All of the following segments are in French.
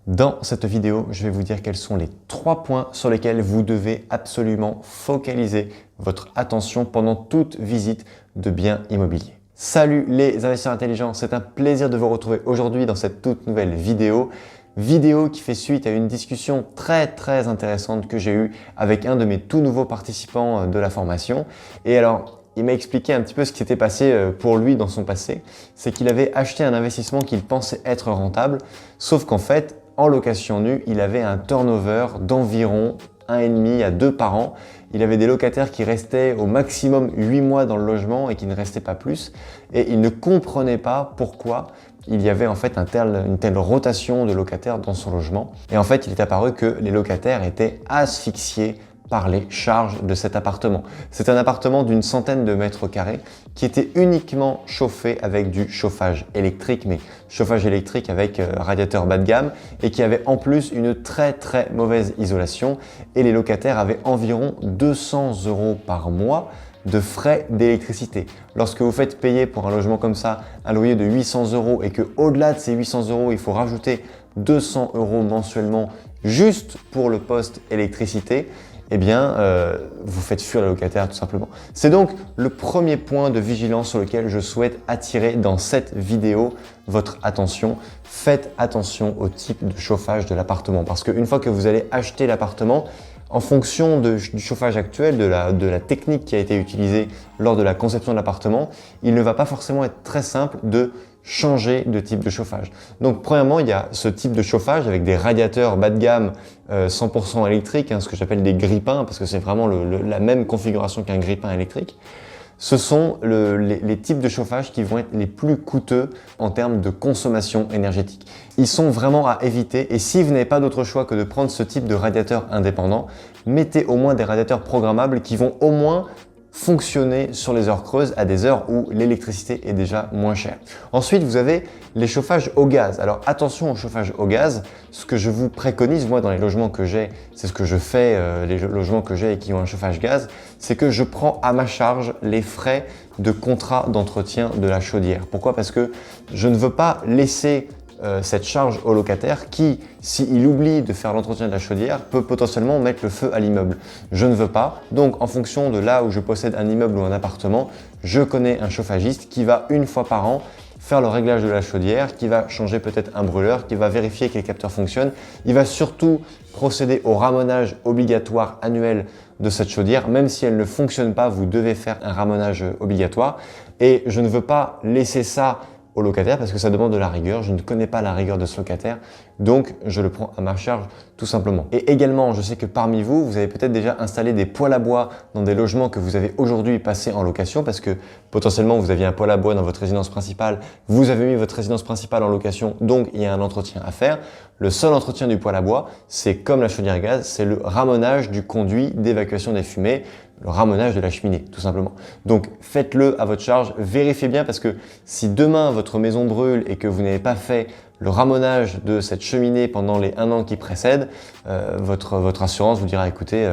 Dans cette vidéo, je vais vous dire quels sont les 3 points sur lesquels vous devez absolument focaliser votre attention pendant toute visite de biens immobiliers. Salut les investisseurs intelligents, c'est un plaisir de vous retrouver aujourd'hui dans cette toute nouvelle vidéo qui fait suite à une discussion très intéressante que j'ai eue avec un de mes tout nouveaux participants de la formation. Et alors, il m'a expliqué un petit peu ce qui s'était passé pour lui dans son passé. C'est qu'il avait acheté un investissement qu'il pensait être rentable, sauf qu'en fait, en location nue, il avait un turnover d'environ 1,5 à 2 par an. Il avait des locataires qui restaient au maximum 8 mois dans le logement et qui ne restaient pas plus. Et il ne comprenait pas pourquoi il y avait en fait une telle rotation de locataires dans son logement. Et en fait, il est apparu que les locataires étaient asphyxiés par les charges de cet appartement. C'est un appartement d'une centaine de mètres carrés qui était uniquement chauffé avec du chauffage électrique, mais chauffage électrique avec radiateur bas de gamme et qui avait en plus une très mauvaise isolation et les locataires avaient environ 200 € par mois de frais d'électricité. Lorsque vous faites payer pour un logement comme ça un loyer de 800 € et que au-delà de ces 800 €, il faut rajouter 200 € mensuellement juste pour le poste électricité, eh bien, vous faites fuir les locataires tout simplement. C'est donc le premier point de vigilance sur lequel je souhaite attirer dans cette vidéo votre attention. Faites attention au type de chauffage de l'appartement parce qu'une fois que vous allez acheter l'appartement, en fonction du chauffage actuel, de la technique qui a été utilisée lors de la conception de l'appartement, il ne va pas forcément être très simple de changer de type de chauffage. Donc premièrement, il y a ce type de chauffage avec des radiateurs bas de gamme 100% électriques, ce que j'appelle des grippins parce que c'est vraiment la même configuration qu'un grippin électrique. Ce sont les types de chauffage qui vont être les plus coûteux en termes de consommation énergétique. Ils sont vraiment à éviter et si vous n'avez pas d'autre choix que de prendre ce type de radiateur indépendant, mettez au moins des radiateurs programmables qui vont au moins fonctionner sur les heures creuses à des heures où l'électricité est déjà moins chère. Ensuite, vous avez les chauffages au gaz. Alors attention au chauffage au gaz. Ce que je vous préconise, moi, dans les logements que j'ai, c'est ce que je fais, les logements que j'ai et qui ont un chauffage gaz, c'est que je prends à ma charge les frais de contrat d'entretien de la chaudière. Pourquoi? Parce que je ne veux pas laisser cette charge au locataire qui, s'il oublie de faire l'entretien de la chaudière, peut potentiellement mettre le feu à l'immeuble. Je ne veux pas. Donc, en fonction de là où je possède un immeuble ou un appartement, je connais un chauffagiste qui va une fois par an faire le réglage de la chaudière, qui va changer peut-être un brûleur, qui va vérifier que les capteurs fonctionnent. Il va surtout procéder au ramonage obligatoire annuel de cette chaudière. Même si elle ne fonctionne pas, vous devez faire un ramonage obligatoire. Et je ne veux pas laisser ça au locataire parce que ça demande de la rigueur. Je ne connais pas la rigueur de ce locataire, donc je le prends à ma charge tout simplement. Et également, je sais que parmi vous, vous avez peut-être déjà installé des poêles à bois dans des logements que vous avez aujourd'hui passés en location parce que potentiellement vous aviez un poêle à bois dans votre résidence principale, vous avez mis votre résidence principale en location, donc il y a un entretien à faire. Le seul entretien du poêle à bois, c'est comme la chaudière gaz, c'est le ramonage du conduit d'évacuation des fumées, le ramonage de la cheminée, tout simplement. Donc, faites-le à votre charge. Vérifiez bien parce que si demain votre maison brûle et que vous n'avez pas fait le ramonage de cette cheminée pendant les 1 an qui précèdent, votre assurance vous dira, écoutez,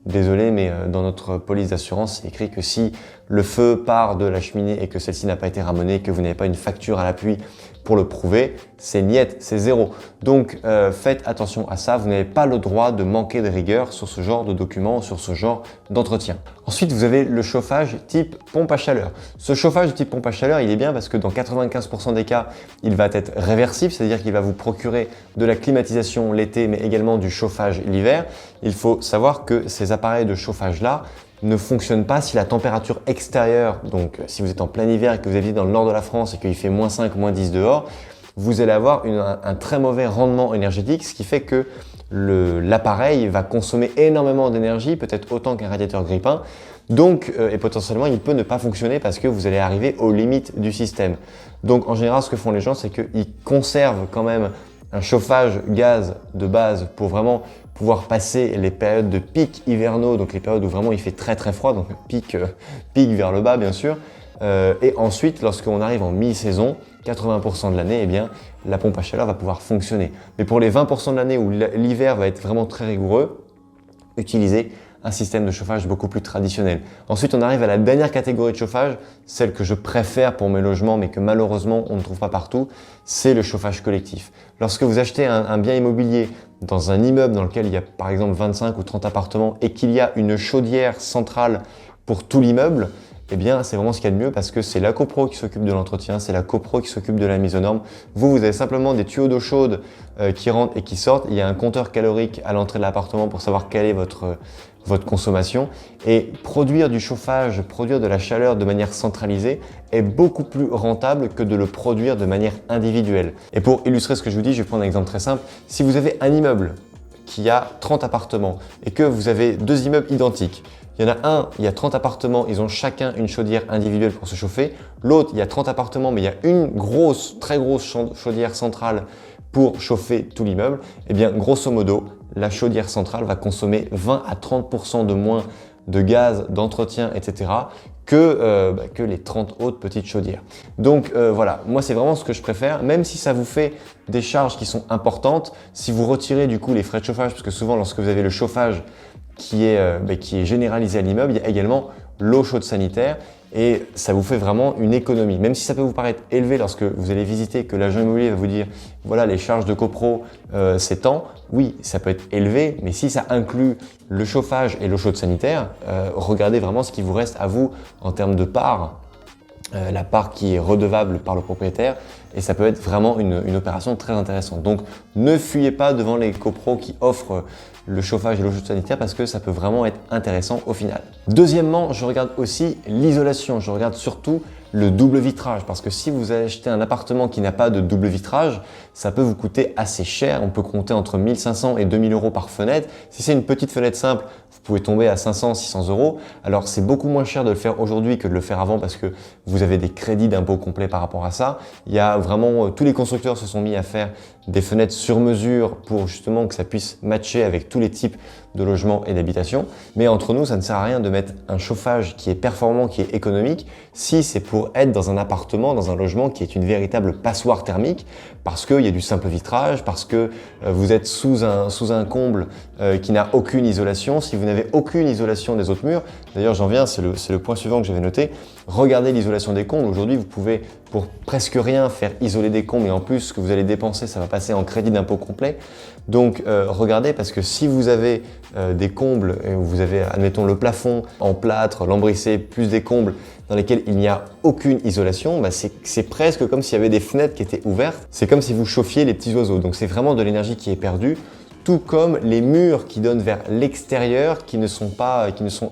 désolé, mais dans notre police d'assurance, c'est écrit que si le feu part de la cheminée et que celle-ci n'a pas été ramonée, que vous n'avez pas une facture à l'appui pour le prouver, c'est niet, c'est zéro. Donc faites attention à ça, vous n'avez pas le droit de manquer de rigueur sur ce genre de documents, sur ce genre d'entretien. Ensuite, vous avez le chauffage type pompe à chaleur. Ce chauffage de type pompe à chaleur, il est bien parce que dans 95% des cas, il va être réversible, c'est-à-dire qu'il va vous procurer de la climatisation l'été, mais également du chauffage l'hiver. Il faut savoir que ces appareils de chauffage-là ne fonctionnent pas si la température extérieure, donc si vous êtes en plein hiver et que vous habitez dans le nord de la France et qu'il fait -5, -10 dehors, vous allez avoir un très mauvais rendement énergétique, ce qui fait que l'appareil va consommer énormément d'énergie, peut-être autant qu'un radiateur grippin, donc, et potentiellement il peut ne pas fonctionner parce que vous allez arriver aux limites du système. Donc en général, ce que font les gens, c'est qu'ils conservent quand même un chauffage gaz de base pour vraiment pouvoir passer les périodes de pic hivernaux, donc les périodes où vraiment il fait très froid, donc pic vers le bas bien sûr. Et ensuite, lorsqu'on arrive en mi-saison, 80% de l'année, eh bien, la pompe à chaleur va pouvoir fonctionner. Mais pour les 20% de l'année où l'hiver va être vraiment très rigoureux, utilisez un système de chauffage beaucoup plus traditionnel. Ensuite, on arrive à la dernière catégorie de chauffage, celle que je préfère pour mes logements, mais que malheureusement, on ne trouve pas partout, c'est le chauffage collectif. Lorsque vous achetez un bien immobilier dans un immeuble dans lequel il y a par exemple 25 ou 30 appartements et qu'il y a une chaudière centrale pour tout l'immeuble, eh bien, c'est vraiment ce qu'il y a de mieux parce que c'est la copro qui s'occupe de l'entretien, c'est la copro qui s'occupe de la mise aux normes. Vous avez simplement des tuyaux d'eau chaude qui rentrent et qui sortent. Il y a un compteur calorique à l'entrée de l'appartement pour savoir quelle est votre consommation. Et produire du chauffage, produire de la chaleur de manière centralisée est beaucoup plus rentable que de le produire de manière individuelle. Et pour illustrer ce que je vous dis, je vais prendre un exemple très simple. Si vous avez un immeuble qui a 30 appartements et que vous avez deux immeubles identiques, il y en a un, il y a 30 appartements, ils ont chacun une chaudière individuelle pour se chauffer. L'autre, il y a 30 appartements, mais il y a une grosse, très grosse chaudière centrale pour chauffer tout l'immeuble. Eh bien, grosso modo, la chaudière centrale va consommer 20 à 30% de moins de gaz, d'entretien, etc. que les 30 autres petites chaudières. Donc voilà, moi c'est vraiment ce que je préfère, même si ça vous fait des charges qui sont importantes, si vous retirez du coup les frais de chauffage, parce que souvent lorsque vous avez le chauffage qui est généralisé à l'immeuble, il y a également l'eau chaude sanitaire et ça vous fait vraiment une économie. Même si ça peut vous paraître élevé lorsque vous allez visiter, que l'agent immobilier va vous dire voilà les charges de copro c'est tant, oui ça peut être élevé, mais si ça inclut le chauffage et l'eau chaude sanitaire, regardez vraiment ce qui vous reste à vous en termes de part. La part qui est redevable par le propriétaire et ça peut être vraiment une opération très intéressante. Donc ne fuyez pas devant les copros qui offrent le chauffage et l'eau chaude sanitaire parce que ça peut vraiment être intéressant au final. Deuxièmement, je regarde aussi l'isolation, je regarde surtout le double vitrage parce que si vous achetez un appartement qui n'a pas de double vitrage, ça peut vous coûter assez cher. On peut compter entre 1500 et 2000 euros par fenêtre. Si c'est une petite fenêtre simple, vous pouvez tomber à 500, 600 euros. Alors c'est beaucoup moins cher de le faire aujourd'hui que de le faire avant parce que vous avez des crédits d'impôt complets par rapport à ça. Il y a vraiment, tous les constructeurs se sont mis à faire des fenêtres sur mesure pour justement que ça puisse matcher avec tous les types de logements et d'habitations. Mais entre nous, ça ne sert à rien de mettre un chauffage qui est performant, qui est économique, si c'est pour être dans un appartement, dans un logement qui est une véritable passoire thermique, parce qu'il y a du simple vitrage, parce que vous êtes sous un comble qui n'a aucune isolation. Si vous n'avez aucune isolation des autres murs, d'ailleurs j'en viens, c'est le point suivant que j'avais noté, regardez l'isolation des combles. Aujourd'hui, vous pouvez pour presque rien faire isoler des combles et en plus ce que vous allez dépenser, ça va passer en crédit d'impôt complet. Donc regardez parce que si vous avez des combles et vous avez admettons le plafond en plâtre, lambrissé, plus des combles dans lesquels il n'y a aucune isolation, c'est presque comme s'il y avait des fenêtres qui étaient ouvertes. C'est comme si vous chauffiez les petits oiseaux. Donc c'est vraiment de l'énergie qui est perdue. Tout comme les murs qui donnent vers l'extérieur qui ne sont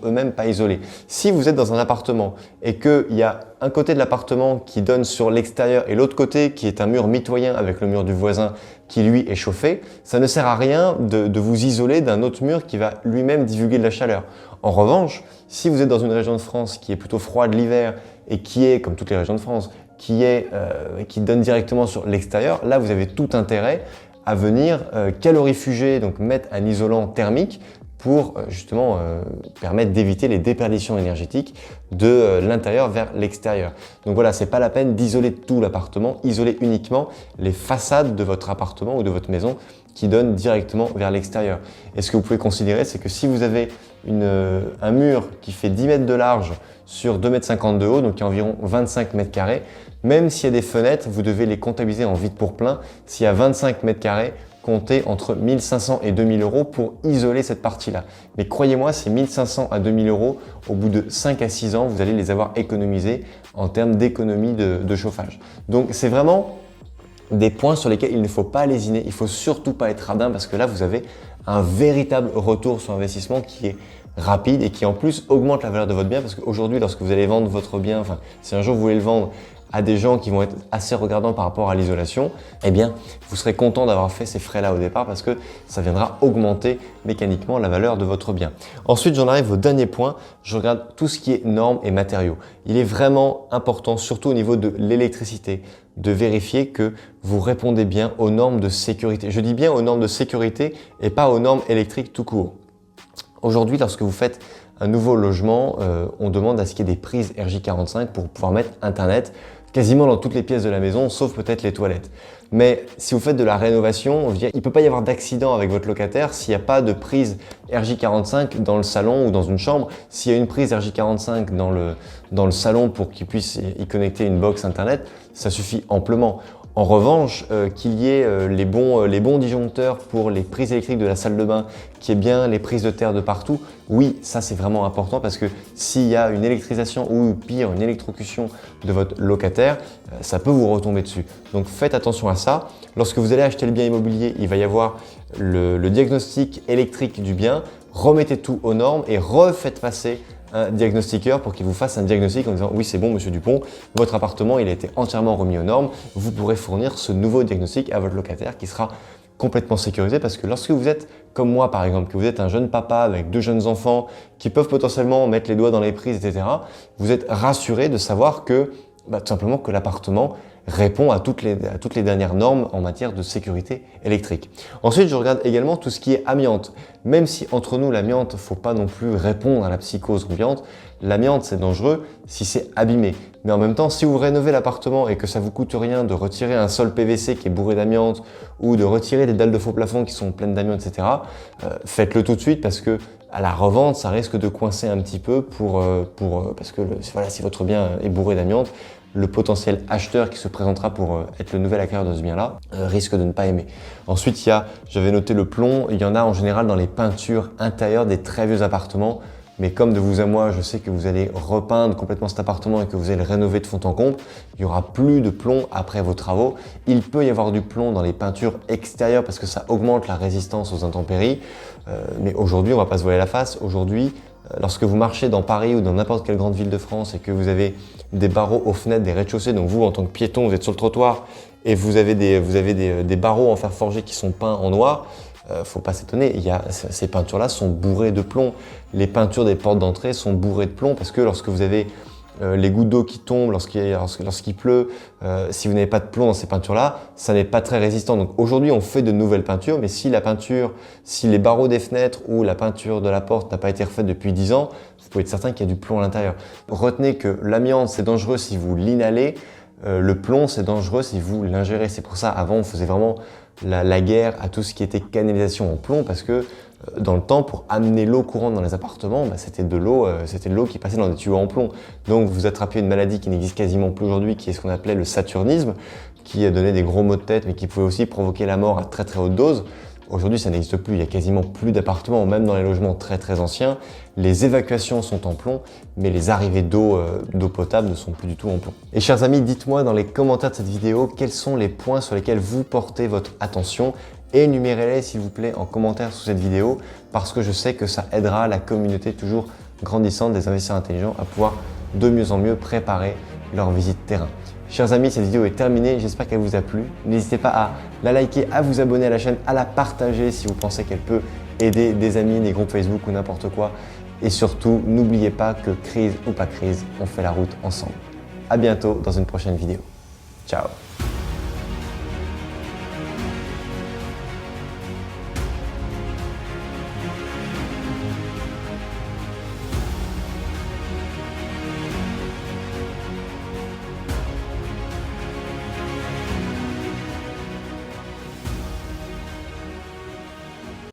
eux-mêmes pas isolés. Si vous êtes dans un appartement et qu'il y a un côté de l'appartement qui donne sur l'extérieur et l'autre côté qui est un mur mitoyen avec le mur du voisin qui lui est chauffé, ça ne sert à rien de vous isoler d'un autre mur qui va lui-même divulguer de la chaleur. En revanche, si vous êtes dans une région de France qui est plutôt froide l'hiver et qui est, comme toutes les régions de France, qui donne directement sur l'extérieur, là vous avez tout intérêt à venir calorifuger, donc mettre un isolant thermique pour justement permettre d'éviter les déperditions énergétiques de l'intérieur vers l'extérieur. Donc voilà, c'est pas la peine d'isoler tout l'appartement, isoler uniquement les façades de votre appartement ou de votre maison qui donnent directement vers l'extérieur. Et ce que vous pouvez considérer, c'est que si vous avez un mur qui fait 10 mètres de large sur 2,50 m de haut, donc qui est environ 25 mètres carrés, même s'il y a des fenêtres, vous devez les comptabiliser en vide pour plein. S'il y a 25 mètres carrés, comptez entre 1500 et 2000 euros pour isoler cette partie-là. Mais croyez-moi, ces 1500 à 2000 euros, au bout de 5 à 6 ans, vous allez les avoir économisés en termes d'économie de chauffage. Donc c'est vraiment des points sur lesquels il ne faut pas lésiner, il ne faut surtout pas être radin parce que là, vous avez un véritable retour sur investissement qui est rapide et qui en plus augmente la valeur de votre bien parce qu'aujourd'hui, lorsque vous allez vendre votre bien, enfin si un jour vous voulez le vendre à des gens qui vont être assez regardants par rapport à l'isolation, eh bien, vous serez content d'avoir fait ces frais-là au départ parce que ça viendra augmenter mécaniquement la valeur de votre bien. Ensuite, j'en arrive au dernier point. Je regarde tout ce qui est normes et matériaux. Il est vraiment important, surtout au niveau de l'électricité, de vérifier que vous répondez bien aux normes de sécurité. Je dis bien aux normes de sécurité et pas aux normes électriques tout court. Aujourd'hui, lorsque vous faites un nouveau logement, on demande à ce qu'il y ait des prises RJ45 pour pouvoir mettre Internet quasiment dans toutes les pièces de la maison, sauf peut-être les toilettes. Mais si vous faites de la rénovation, je veux dire, il ne peut pas y avoir d'accident avec votre locataire s'il n'y a pas de prise RJ45 dans le salon ou dans une chambre. S'il y a une prise RJ45 dans le salon pour qu'il puisse y connecter une box internet, ça suffit amplement. En revanche, qu'il y ait les bons disjoncteurs pour les prises électriques de la salle de bain, qu'il y ait bien les prises de terre de partout, oui, ça c'est vraiment important parce que s'il y a une électrisation ou pire, une électrocution de votre locataire, ça peut vous retomber dessus. Donc faites attention à ça. Lorsque vous allez acheter le bien immobilier, il va y avoir le diagnostic électrique du bien. Remettez tout aux normes et refaites passer un diagnostiqueur pour qu'il vous fasse un diagnostic en disant oui c'est bon monsieur Dupont, votre appartement il a été entièrement remis aux normes, vous pourrez fournir ce nouveau diagnostic à votre locataire qui sera complètement sécurisé parce que lorsque vous êtes comme moi par exemple, que vous êtes un jeune papa avec 2 jeunes enfants qui peuvent potentiellement mettre les doigts dans les prises etc, vous êtes rassuré de savoir que tout simplement que l'appartement répond à toutes les dernières normes en matière de sécurité électrique. Ensuite, je regarde également tout ce qui est amiante. Même si entre nous, l'amiante, faut pas non plus répondre à la psychose ambiante, l'amiante, c'est dangereux si c'est abîmé. Mais en même temps, si vous rénovez l'appartement et que ça vous coûte rien de retirer un sol PVC qui est bourré d'amiante ou de retirer des dalles de faux plafond qui sont pleines d'amiante, etc., faites-le tout de suite parce que à la revente, ça risque de coincer un petit peu parce que voilà, si votre bien est bourré d'amiante, le potentiel acheteur qui se présentera pour être le nouvel acquéreur de ce bien-là risque de ne pas aimer. Ensuite, j'avais noté le plomb, il y en a en général dans les peintures intérieures des très vieux appartements. Mais comme de vous à moi, je sais que vous allez repeindre complètement cet appartement et que vous allez le rénover de fond en comble, il n'y aura plus de plomb après vos travaux. Il peut y avoir du plomb dans les peintures extérieures parce que ça augmente la résistance aux intempéries. Mais aujourd'hui, on ne va pas se voiler la face. Aujourd'hui, lorsque vous marchez dans Paris ou dans n'importe quelle grande ville de France et que vous avez des barreaux aux fenêtres, des rez-de-chaussée, donc vous, en tant que piéton, vous êtes sur le trottoir et vous avez des barreaux en fer forgé qui sont peints en noir, faut pas s'étonner, ces peintures-là sont bourrées de plomb. Les peintures des portes d'entrée sont bourrées de plomb parce que lorsque vous avez les gouttes d'eau qui tombent lorsqu'il pleut, si vous n'avez pas de plomb dans ces peintures-là, ça n'est pas très résistant. Donc aujourd'hui, on fait de nouvelles peintures, mais si les barreaux des fenêtres ou la peinture de la porte n'a pas été refaite depuis 10 ans, vous pouvez être certain qu'il y a du plomb à l'intérieur. Retenez que l'amiante, c'est dangereux si vous l'inhalez, le plomb, c'est dangereux si vous l'ingérez. C'est pour ça, avant, on faisait vraiment la guerre à tout ce qui était canalisation en plomb parce que dans le temps, pour amener l'eau courante dans les appartements, c'était de l'eau qui passait dans des tuyaux en plomb. Donc vous attrapiez une maladie qui n'existe quasiment plus aujourd'hui, qui est ce qu'on appelait le saturnisme, qui donnait des gros maux de tête, mais qui pouvait aussi provoquer la mort à très très haute dose. Aujourd'hui, ça n'existe plus, il y a quasiment plus d'appartements, même dans les logements très très anciens. Les évacuations sont en plomb, mais les arrivées d'eau potable ne sont plus du tout en plomb. Et chers amis, dites-moi dans les commentaires de cette vidéo quels sont les points sur lesquels vous portez votre attention. Énumérez-les s'il vous plaît en commentaire sous cette vidéo parce que je sais que ça aidera la communauté toujours grandissante des investisseurs intelligents à pouvoir de mieux en mieux préparer leur visite terrain. Chers amis, cette vidéo est terminée, j'espère qu'elle vous a plu. N'hésitez pas à la liker, à vous abonner à la chaîne, à la partager si vous pensez qu'elle peut aider des amis, des groupes Facebook ou n'importe quoi. Et surtout, n'oubliez pas que crise ou pas crise, on fait la route ensemble. À bientôt dans une prochaine vidéo. Ciao.